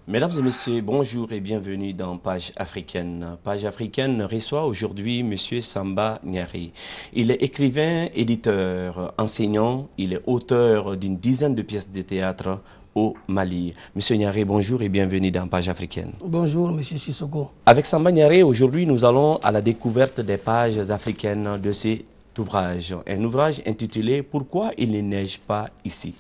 Mesdames et messieurs, bonjour et bienvenue dans Page Africaine. Page Africaine reçoit aujourd'hui Monsieur Samba Niari. Il est écrivain, éditeur, enseignant, il est auteur d'une dizaine de pièces de théâtre au Mali. Monsieur Niari, bonjour et bienvenue dans Page Africaine. Bonjour, Monsieur Sissoko. Avec Samba Niari, aujourd'hui, nous allons à la découverte des pages africaines de cet ouvrage. Un ouvrage intitulé « Pourquoi il ne neige pas ici ?»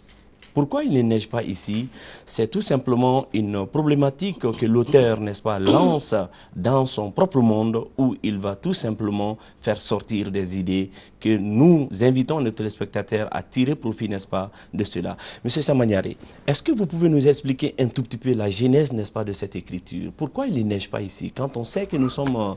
Pourquoi il ne neige pas ici? C'est tout simplement une problématique que l'auteur, n'est-ce pas, lance dans son propre monde où il va tout simplement faire sortir des idées que nous invitons nos téléspectateurs à tirer profit, n'est-ce pas, de cela. Monsieur Samba Niari, est-ce que vous pouvez nous expliquer un tout petit peu la genèse, n'est-ce pas, de cette écriture? Pourquoi il ne neige pas ici? Quand on sait que nous sommes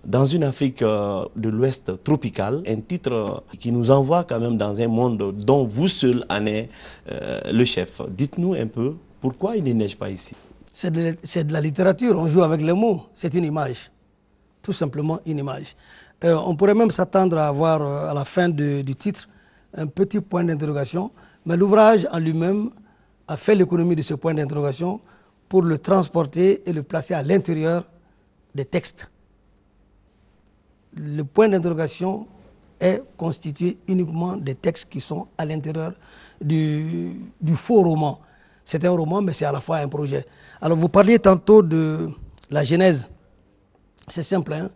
dans une Afrique de l'Ouest tropicale, un titre qui nous envoie quand même dans un monde dont vous seul en êtes le chef. Dites-nous un peu pourquoi il ne neige pas ici. C'est de la littérature, on joue avec les mots, c'est une image, tout simplement une image. On pourrait même s'attendre à avoir à la fin du titre un petit point d'interrogation, mais l'ouvrage en lui-même a fait l'économie de ce point d'interrogation pour le transporter et le placer à l'intérieur des textes. Le point d'interrogation est constitué uniquement des textes qui sont à l'intérieur du faux roman. C'est un roman, mais c'est à la fois un projet. Alors, vous parliez tantôt de la genèse. C'est simple, hein?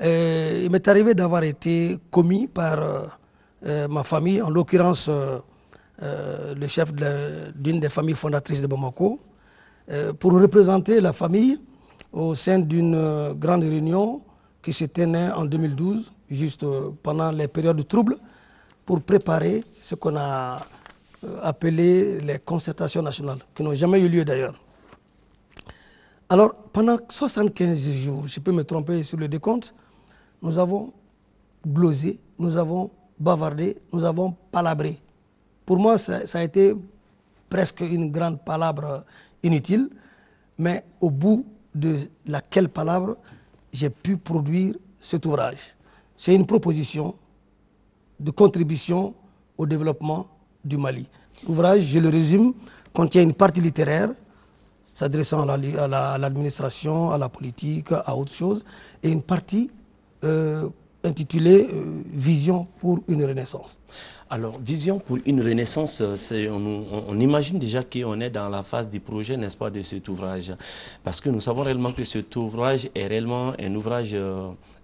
Il m'est arrivé d'avoir été commis par ma famille, en l'occurrence le chef d'une des familles fondatrices de Bamako, pour représenter la famille au sein d'une grande réunion qui s'était né en 2012, juste pendant les périodes de troubles, pour préparer ce qu'on a appelé les concertations nationales, qui n'ont jamais eu lieu d'ailleurs. Alors, pendant 75 jours, je peux me tromper sur le décompte, nous avons glosé, nous avons bavardé, nous avons palabré. Pour moi, ça a été presque une grande palabre inutile, mais au bout de laquelle palabre, j'ai pu produire cet ouvrage. C'est une proposition de contribution au développement du Mali. L'ouvrage, je le résume, contient une partie littéraire, s'adressant à l'administration, à la politique, à autre chose, et une partie intitulée Vision pour une Renaissance. Alors, Vision pour une Renaissance, on imagine déjà qu'on est dans la phase du projet, n'est-ce pas, de cet ouvrage. Parce que nous savons réellement que cet ouvrage est réellement un ouvrage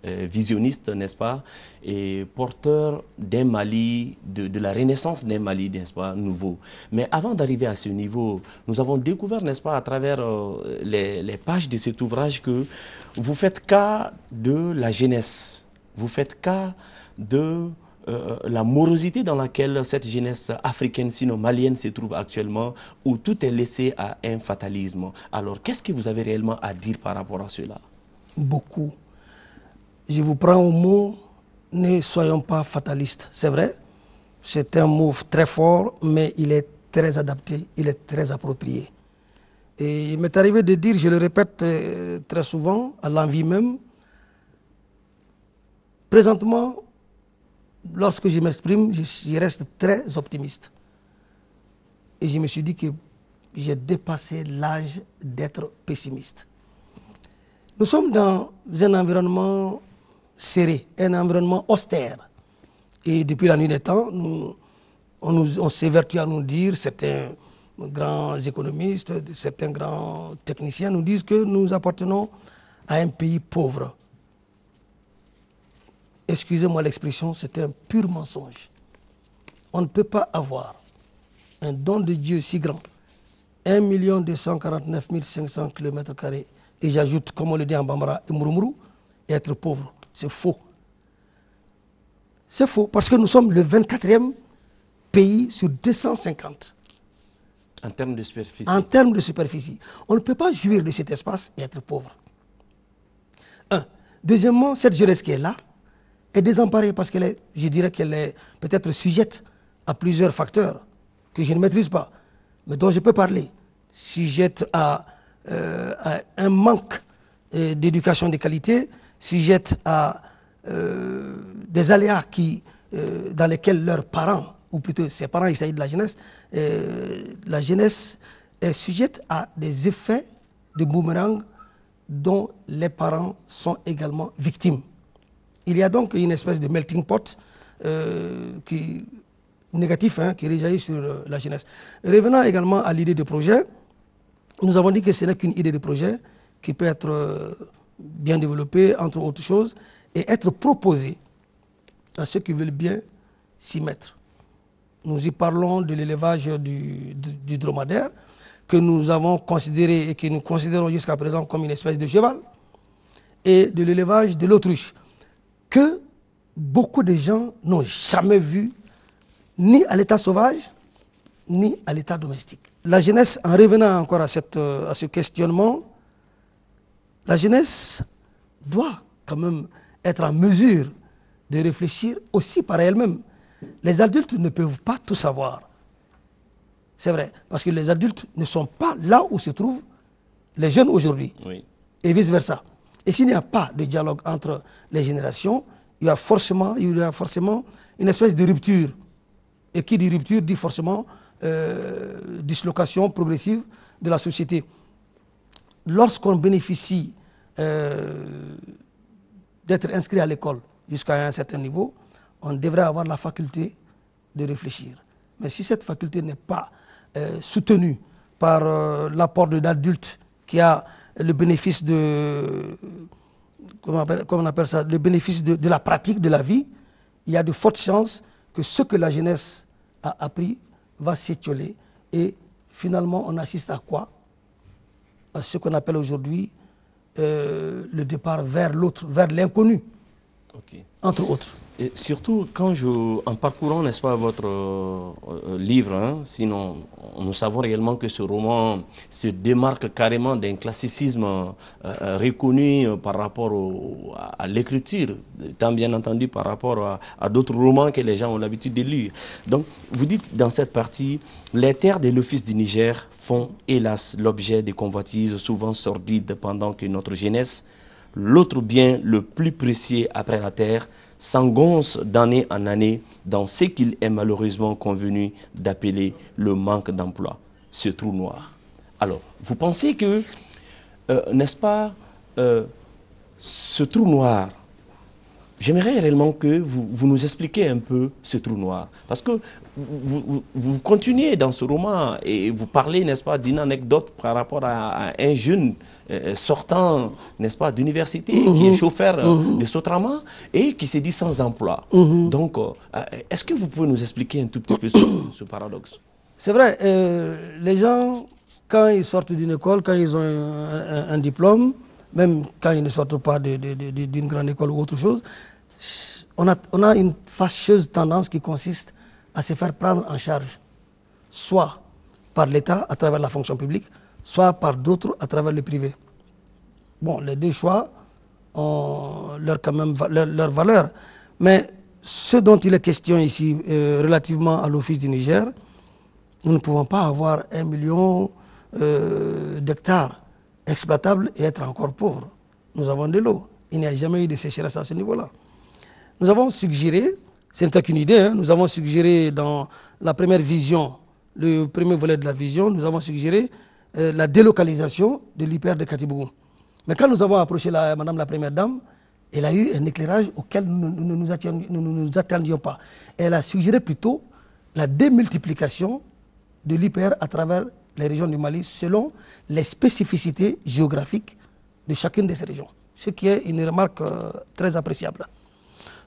visionniste, n'est-ce pas, et porteur d'un Mali, de la renaissance d'un Mali, n'est-ce pas, nouveau. Mais avant d'arriver à ce niveau, nous avons découvert, n'est-ce pas, à travers les pages de cet ouvrage que vous faites cas de la jeunesse, vous faites cas de la morosité dans laquelle cette jeunesse africaine, sinon malienne, se trouve actuellement, où tout est laissé à un fatalisme. Alors, qu'est-ce que vous avez réellement à dire par rapport à cela? Beaucoup. Je vous prends au mot, ne soyons pas fatalistes. C'est vrai, c'est un mot très fort, mais il est très adapté, il est très approprié. Et il m'est arrivé de dire, je le répète très souvent, à l'envie même, présentement, lorsque je m'exprime, je reste très optimiste. Et je me suis dit que j'ai dépassé l'âge d'être pessimiste. Nous sommes dans un environnement serré, un environnement austère. Et depuis la nuit des temps, on s'évertue à nous dire, certains grands économistes, certains grands techniciens nous disent que nous appartenons à un pays pauvre. Excusez-moi l'expression, c'est un pur mensonge. On ne peut pas avoir un don de Dieu si grand, 1 249 500 km², et j'ajoute, comme on le dit en Bambara, et Murumuru, et être pauvre. C'est faux. C'est faux, parce que nous sommes le 24e pays sur 250. En termes de superficie. En termes de superficie. On ne peut pas jouir de cet espace et être pauvre. Un. Deuxièmement, cette jeunesse qui est là, est désemparée parce qu'elle est, je dirais qu'elle est peut-être sujette à plusieurs facteurs que je ne maîtrise pas, mais dont je peux parler. Sujette à un manque d'éducation de qualité, sujette à des aléas dans lesquels leurs parents, ou plutôt ses parents, il s'agit de la jeunesse est sujette à des effets de boomerang dont les parents sont également victimes. Il y a donc une espèce de melting pot négatif qui réjaillit sur la jeunesse. Revenant également à l'idée de projet, nous avons dit que ce n'est qu'une idée de projet qui peut être bien développée, entre autres choses, et être proposée à ceux qui veulent bien s'y mettre. Nous y parlons de l'élevage du dromadaire, que nous avons considéré et que nous considérons jusqu'à présent comme une espèce de cheval, et de l'élevage de l'autruche, que beaucoup de gens n'ont jamais vu, ni à l'état sauvage, ni à l'état domestique. La jeunesse, en revenant encore à ce questionnement, la jeunesse doit quand même être en mesure de réfléchir aussi par elle-même. Les adultes ne peuvent pas tout savoir. C'est vrai, parce que les adultes ne sont pas là où se trouvent les jeunes aujourd'hui, oui, et vice-versa. Et s'il n'y a pas de dialogue entre les générations, il y aura forcément une espèce de rupture. Et qui dit rupture dit forcément dislocation progressive de la société. Lorsqu'on bénéficie d'être inscrit à l'école jusqu'à un certain niveau, on devrait avoir la faculté de réfléchir. Mais si cette faculté n'est pas soutenue par l'apport d'adultes qui a le bénéfice de, comment on appelle ça, le bénéfice de la pratique de la vie, il y a de fortes chances que ce que la jeunesse a appris va s'étioler et finalement on assiste à quoi? À ce qu'on appelle aujourd'hui le départ vers l'autre, vers l'inconnu, okay, entre autres. Et surtout, en parcourant, n'est-ce pas, votre livre, sinon nous savons réellement que ce roman se démarque carrément d'un classicisme reconnu par rapport à l'écriture, tant bien entendu par rapport à d'autres romans que les gens ont l'habitude de lire. Donc, vous dites dans cette partie, les terres de l'Office du Niger font, hélas, l'objet de convoitises souvent sordides pendant que notre jeunesse, l'autre bien le plus précieux après la terre, s'engonce d'année en année dans ce qu'il est malheureusement convenu d'appeler le manque d'emploi, ce trou noir. Alors, vous pensez que, n'est-ce pas, ce trou noir, j'aimerais réellement que vous nous expliquiez un peu ce trou noir. Parce que vous continuez dans ce roman et vous parlez, n'est-ce pas, d'une anecdote par rapport à un jeune sortant, n'est-ce pas, d'université, qui est chauffeur de Sotrama et qui s'est dit sans emploi. Donc, est-ce que vous pouvez nous expliquer un tout petit peu ce paradoxe? C'est vrai, les gens, quand ils sortent d'une école, quand ils ont un diplôme, même quand ils ne sortent pas d'une grande école ou autre chose, on a une fâcheuse tendance qui consiste à se faire prendre en charge, soit par l'État à travers la fonction publique, soit par d'autres à travers le privé. Bon, les deux choix ont leur valeur. Mais ce dont il est question ici, relativement à l'Office du Niger, nous ne pouvons pas avoir 1 million d'hectares exploitables et être encore pauvres. Nous avons de l'eau. Il n'y a jamais eu de sécheresse à ce niveau-là. Nous avons suggéré, ce n'était qu'une idée, nous avons suggéré dans la première vision, le premier volet de la vision, nous avons suggéré la délocalisation de l'hyper de Katibougou. Mais quand nous avons approché Madame la Première Dame, elle a eu un éclairage auquel nous ne nous attendions pas. Elle a suggéré plutôt la démultiplication de l'hyper à travers les régions du Mali selon les spécificités géographiques de chacune de ces régions. Ce qui est une remarque très appréciable.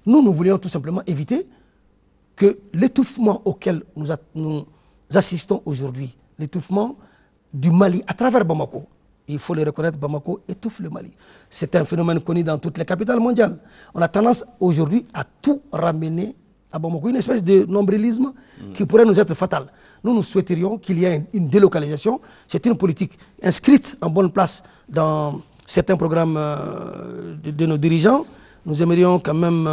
Nous voulions tout simplement éviter que l'étouffement auquel nous assistons aujourd'hui, l'étouffement du Mali à travers Bamako, il faut le reconnaître, Bamako étouffe le Mali. C'est un phénomène connu dans toutes les capitales mondiales. On a tendance aujourd'hui à tout ramener à Bamako, une espèce de nombrilisme qui pourrait nous être fatal. Nous souhaiterions qu'il y ait une délocalisation. C'est une politique inscrite en bonne place dans certains programmes de nos dirigeants. Nous aimerions quand même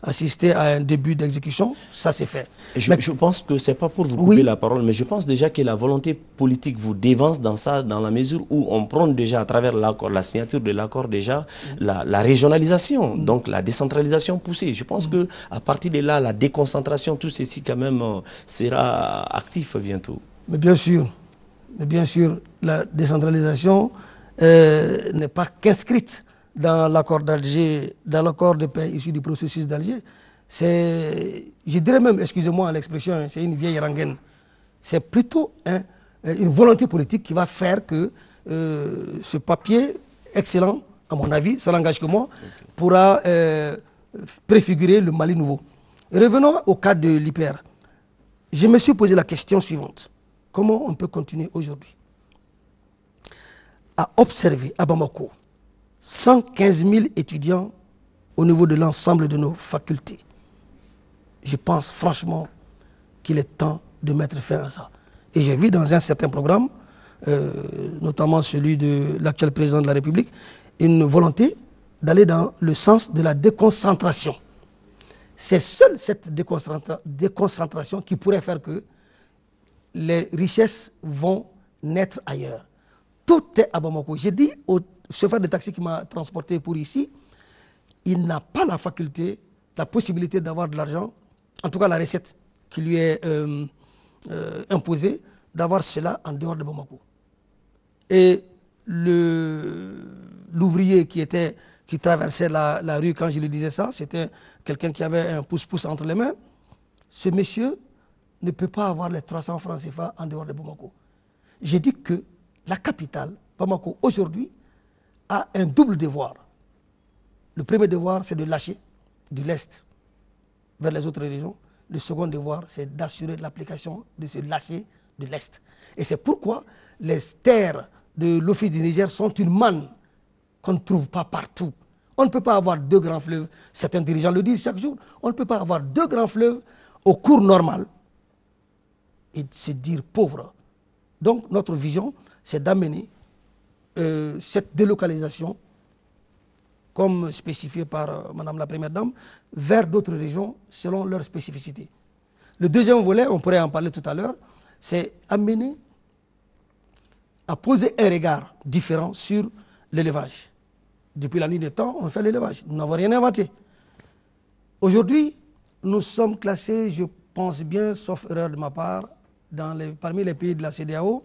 assister à un début d'exécution. Ça, c'est fait. Je pense que ce n'est pas pour vous couper la parole, mais je pense déjà que la volonté politique vous dévance dans ça, dans la mesure où on prend déjà à travers l'accord, la signature de l'accord déjà, la régionalisation, donc la décentralisation poussée. Je pense qu'à partir de là, la déconcentration, tout ceci quand même sera actif bientôt. Mais bien sûr, la décentralisation n'est pas qu'inscrite dans l'accord d'Alger, dans l'accord de paix issu du processus d'Alger. C'est, je dirais même, excusez-moi l'expression, c'est une vieille rengaine. C'est plutôt une volonté politique qui va faire que ce papier excellent, à mon avis, ça n'engage que moi, pourra préfigurer le Mali nouveau. Revenons au cas de l'IPR. Je me suis posé la question suivante. Comment on peut continuer aujourd'hui à observer à Bamako 115 000 étudiants au niveau de l'ensemble de nos facultés? Je pense franchement qu'il est temps de mettre fin à ça. Et j'ai vu dans un certain programme, notamment celui de l'actuel président de la République, une volonté d'aller dans le sens de la déconcentration. C'est seule cette déconcentration qui pourrait faire que les richesses vont naître ailleurs. Tout est à Bamako. J'ai dit au chauffeur de taxi qui m'a transporté pour ici, il n'a pas la faculté, la possibilité d'avoir de l'argent, en tout cas la recette qui lui est imposée, d'avoir cela en dehors de Bamako. Et l'ouvrier qui traversait la rue quand je lui disais ça, c'était quelqu'un qui avait un pouce-pouce entre les mains. Ce monsieur ne peut pas avoir les 300 francs CFA en dehors de Bamako. J'ai dit que la capitale, Bamako, aujourd'hui, a un double devoir. Le premier devoir, c'est de lâcher de l'Est vers les autres régions. Le second devoir, c'est d'assurer l'application de ce lâcher de l'Est. Et c'est pourquoi les terres de l'Office du Niger sont une manne qu'on ne trouve pas partout. On ne peut pas avoir deux grands fleuves. Certains dirigeants le disent chaque jour. On ne peut pas avoir deux grands fleuves au cours normal et se dire pauvre. Donc notre vision, c'est d'amener cette délocalisation, comme spécifié par Madame la Première Dame, vers d'autres régions selon leurs spécificités. Le deuxième volet, on pourrait en parler tout à l'heure, c'est amener à poser un regard différent sur l'élevage. Depuis la nuit des temps, on fait l'élevage. Nous n'avons rien inventé. Aujourd'hui, nous sommes classés, je pense bien, sauf erreur de ma part, parmi les pays de la CEDEAO,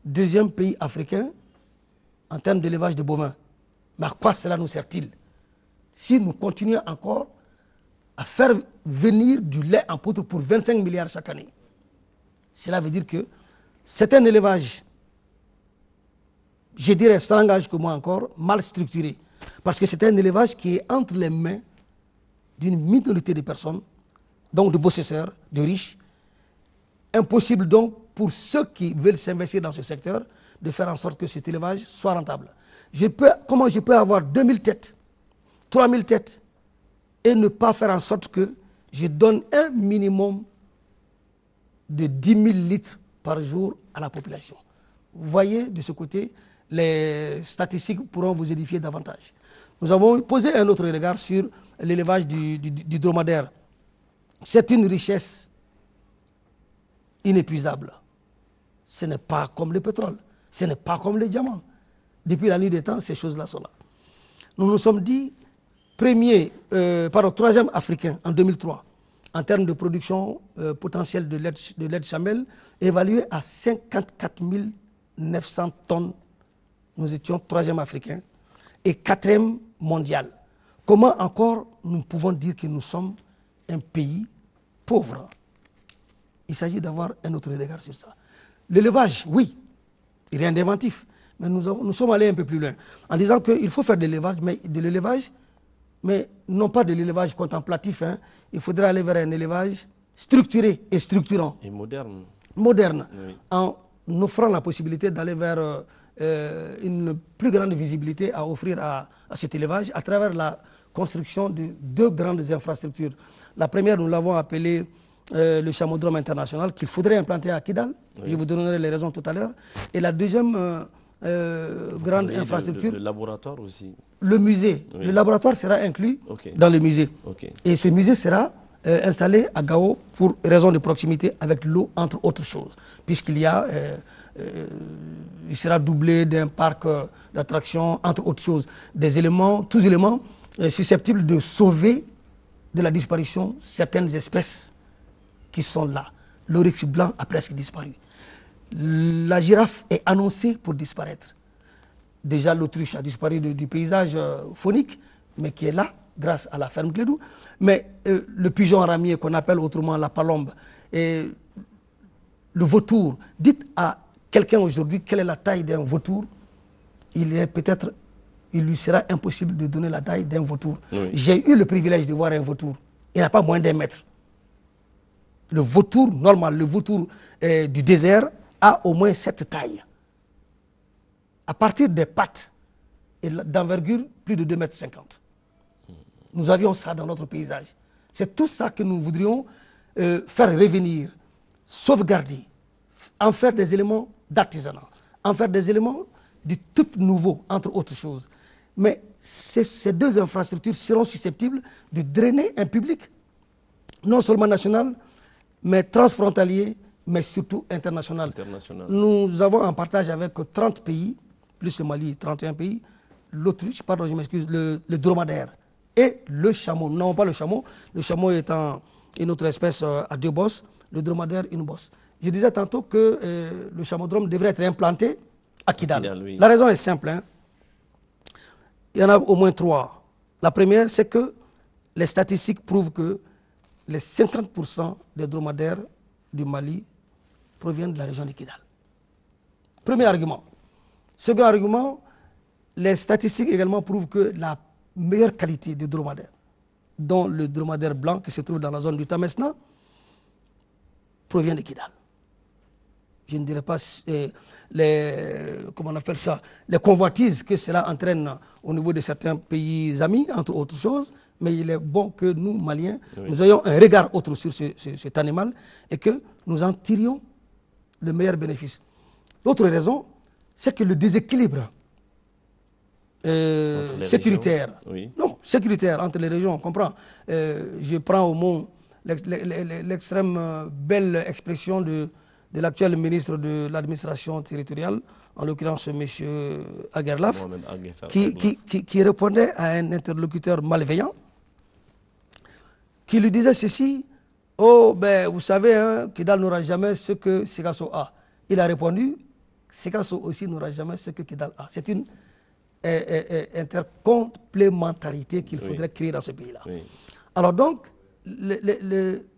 deuxième pays africain en termes d'élevage de bovins. Mais à quoi cela nous sert-il si nous continuons encore à faire venir du lait en poudre pour 25 milliards chaque année? Cela veut dire que c'est un élevage, je dirais, ça n'engage que moi encore, mal structuré. Parce que c'est un élevage qui est entre les mains d'une minorité de personnes, donc de possesseurs, de riches. Impossible donc pour ceux qui veulent s'investir dans ce secteur de faire en sorte que cet élevage soit rentable. Comment je peux avoir 2000 têtes, 3000 têtes et ne pas faire en sorte que je donne un minimum de 10 000 litres par jour à la population? Vous voyez, de ce côté, les statistiques pourront vous édifier davantage. Nous avons posé un autre regard sur l'élevage du dromadaire. C'est une richesse inépuisable. Ce n'est pas comme le pétrole, ce n'est pas comme les diamants. Depuis la nuit des temps, ces choses-là sont là. Nous nous sommes dit troisième africain en 2003, en termes de production potentielle de lait de chamelle, évalué à 54 900 tonnes. Nous étions troisième africain et quatrième mondial. Comment encore nous pouvons dire que nous sommes un pays pauvre? Il s'agit d'avoir un autre regard sur ça. L'élevage, oui, rien d'inventif. Mais nous sommes allés un peu plus loin en disant qu'il faut faire de l'élevage, mais non pas de l'élevage contemplatif. Il faudra aller vers un élevage structuré et structurant. Et moderne. Moderne, oui. En offrant la possibilité d'aller vers une plus grande visibilité à offrir à cet élevage à travers la construction de deux grandes infrastructures. La première, nous l'avons appelée le Chamodrome international qu'il faudrait implanter à Kidal. Oui. Je vous donnerai les raisons tout à l'heure. Et la deuxième grande infrastructure... Le laboratoire aussi. Le musée. Oui. Le laboratoire sera inclus dans le musée. Et ce musée sera installé à Gao pour raison de proximité avec l'eau, entre autres choses. Puisqu'il y a... il sera doublé d'un parc d'attractions, entre autres choses. Des éléments, tous éléments susceptibles de sauver de la disparition certaines espèces qui sont là. L'oryx blanc a presque disparu. La girafe est annoncée pour disparaître. Déjà, l'autruche a disparu du paysage faunique, mais qui est là, grâce à la ferme Clédou. Mais le pigeon ramier, qu'on appelle autrement la palombe, et le vautour, dites à quelqu'un aujourd'hui quelle est la taille d'un vautour, il lui sera impossible de donner la taille d'un vautour. Oui. J'ai eu le privilège de voir un vautour. Il n'a pas moins d'1 mètre. Le vautour normal, le vautour du désert a au moins cette taille. À partir des pattes et d'envergure, plus de 2,50 m. Nous avions ça dans notre paysage. C'est tout ça que nous voudrions faire revenir, sauvegarder, en faire des éléments d'artisanat, en faire des éléments du type nouveau, entre autres choses. Mais ces deux infrastructures seront susceptibles de drainer un public, non seulement national, mais transfrontalier, mais surtout international. Nous avons en partage avec 30 pays, plus le Mali, 31 pays, l'autruche, pardon, je m'excuse, le dromadaire et le chameau. Non, pas le chameau étant une autre espèce à 2 bosses, le dromadaire une bosse. Je disais tantôt que le chameaudrome devrait être implanté à Kidal. Oui. La raison est simple. Hein. Il y en a au moins 3. La première, c'est que les statistiques prouvent que les 50% des dromadaires du Mali proviennent de la région de Kidal. Premier argument. Second argument, les statistiques également prouvent que la meilleure qualité de dromadaire, dont le dromadaire blanc qui se trouve dans la zone du Tamesna, provient de Kidal. Je ne dirais pas comment on appelle ça, les convoitises que cela entraîne au niveau de certains pays amis, entre autres choses, mais il est bon que nous, Maliens, nous ayons un regard autre sur cet animal et que nous en tirions le meilleur bénéfice. L'autre raison, c'est que le déséquilibre sécuritaire, non, sécuritaire entre les régions, on comprend. Je prends au mot l'extrême belle expression de l'actuel ministre de l'administration territoriale, en l'occurrence M. Aguerlaf, qui répondait à un interlocuteur malveillant, qui lui disait ceci: oh, ben, vous savez, hein, Kidal n'aura jamais ce que Sikasso a. Il a répondu: Sikasso aussi n'aura jamais ce que Kidal a. C'est une intercomplémentarité qu'il faudrait créer dans ce pays-là. Oui. Alors donc,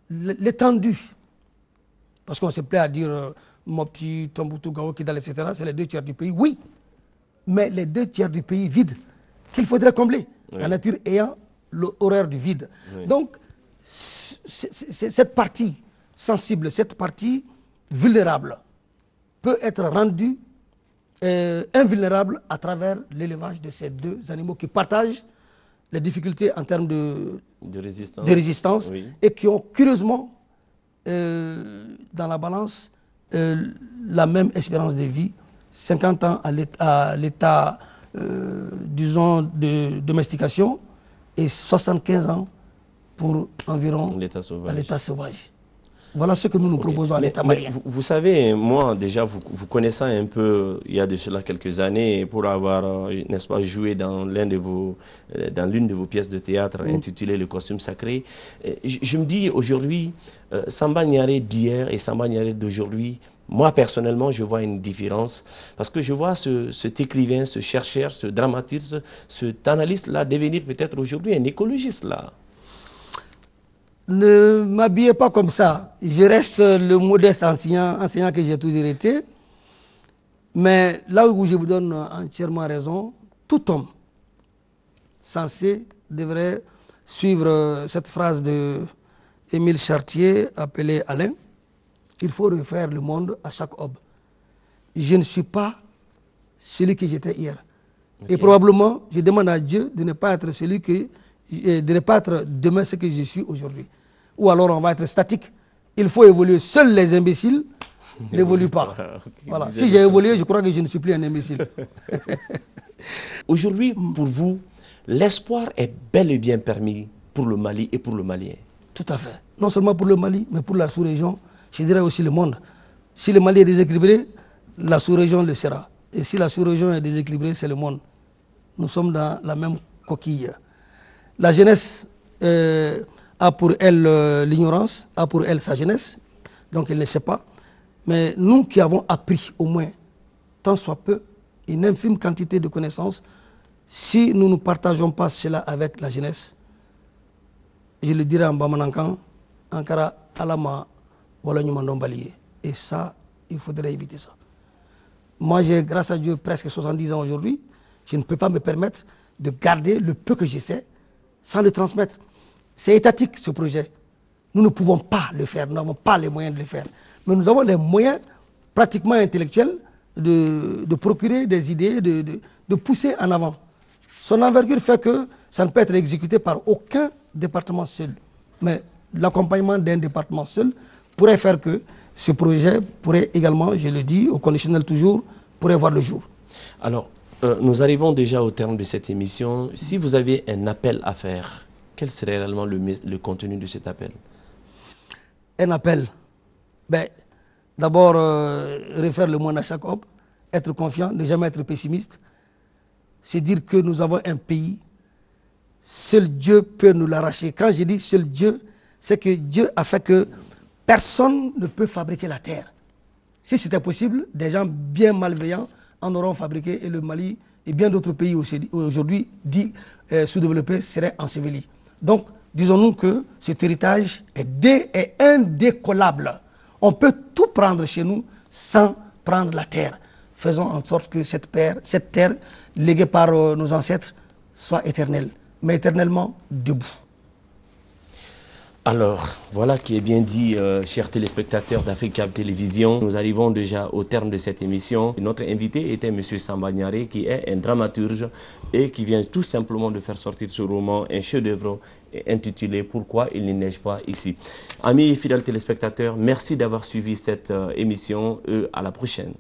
l'étendue, parce qu'on se plaît à dire Mopti, Tombouctou, Gao, Kidal, etc., c'est les 2 tiers du pays, oui, mais les 2 tiers du pays vide qu'il faudrait combler, la nature ayant l'horreur du vide. Oui. Donc, cette partie sensible, cette partie vulnérable peut être rendue invulnérable à travers l'élevage de ces 2 animaux qui partagent les difficultés en termes de résistance et qui ont curieusement dans la balance la même espérance de vie, 50 ans à l'état disons de domestication et 75 ans pour environ l'état sauvage. Voilà ce que nous nous proposons à l'État malien. Vous savez, moi déjà, vous connaissant un peu il y a de cela quelques années, pour avoir, n'est-ce pas, joué dans l'une de vos pièces de théâtre intitulée Le costume sacré, je me dis aujourd'hui, Samba Niaré d'hier et Samba Niaré d'aujourd'hui, moi personnellement, je vois une différence parce que je vois cet écrivain, ce chercheur, ce dramaturge, cet analyste-là devenir peut-être aujourd'hui un écologiste là. Ne m'habillez pas comme ça. Je reste le modeste enseignant que j'ai toujours été. Mais là où je vous donne entièrement raison, tout homme sensé devrait suivre cette phrase de Émile Chartier appelée Alain. Il faut refaire le monde à chaque aube. Je ne suis pas celui que j'étais hier. Et probablement, je demande à Dieu de ne pas être de ne pas être demain ce que je suis aujourd'hui. Ou alors on va être statique. Il faut évoluer. Seuls les imbéciles n'évoluent pas. Voilà. Si j'ai évolué, je crois que je ne suis plus un imbécile. Aujourd'hui, pour vous, l'espoir est bel et bien permis pour le Mali et pour le Malien. Tout à fait. Non seulement pour le Mali, mais pour la sous-région, je dirais aussi le monde. Si le Mali est déséquilibré, la sous-région le sera. Et si la sous-région est déséquilibrée, c'est le monde. Nous sommes dans la même coquille. La jeunesse a pour elle l'ignorance, a pour elle sa jeunesse, donc elle ne sait pas. Mais nous qui avons appris au moins, tant soit peu, une infime quantité de connaissances. Si nous ne partageons pas cela avec la jeunesse, je le dirais en Bamanankan, Ankara, Alama, Wallanyumandombalié. Et ça, il faudrait éviter ça. Moi, j'ai, grâce à Dieu, presque 70 ans aujourd'hui. Je ne peux pas me permettre de garder le peu que je sais sans le transmettre. C'est étatique, ce projet. Nous ne pouvons pas le faire, nous n'avons pas les moyens de le faire. Mais nous avons les moyens pratiquement intellectuels de procurer des idées, de pousser en avant. Son envergure fait que ça ne peut être exécuté par aucun département seul. Mais l'accompagnement d'un département seul pourrait faire que ce projet pourrait également, je le dis, au conditionnel toujours, pourrait voir le jour. Alors, nous arrivons déjà au terme de cette émission. Si vous avez un appel à faire, quel serait réellement le contenu de cet appel? Un appel. Ben, d'abord, refaire le monde à chaque homme, être confiant, ne jamais être pessimiste. C'est dire que nous avons un pays, seul Dieu peut nous l'arracher. Quand je dis seul Dieu, c'est que Dieu a fait que personne ne peut fabriquer la terre. Si c'était possible, des gens bien malveillants en auront fabriqué et le Mali et bien d'autres pays aujourd'hui dits sous-développés seraient ensevelis. Donc, disons-nous que cet héritage est indécollable. On peut tout prendre chez nous sans prendre la terre. Faisons en sorte que cette terre léguée par nos ancêtres soit éternelle, mais éternellement debout. Alors, voilà qui est bien dit, chers téléspectateurs d'Africa Télévision. Nous arrivons déjà au terme de cette émission. Notre invité était M. Samba Niaré, qui est un dramaturge et qui vient tout simplement de faire sortir ce roman, un chef-d'œuvre intitulé « Pourquoi il ne neige pas ici ». Amis et fidèles téléspectateurs, merci d'avoir suivi cette émission. À la prochaine.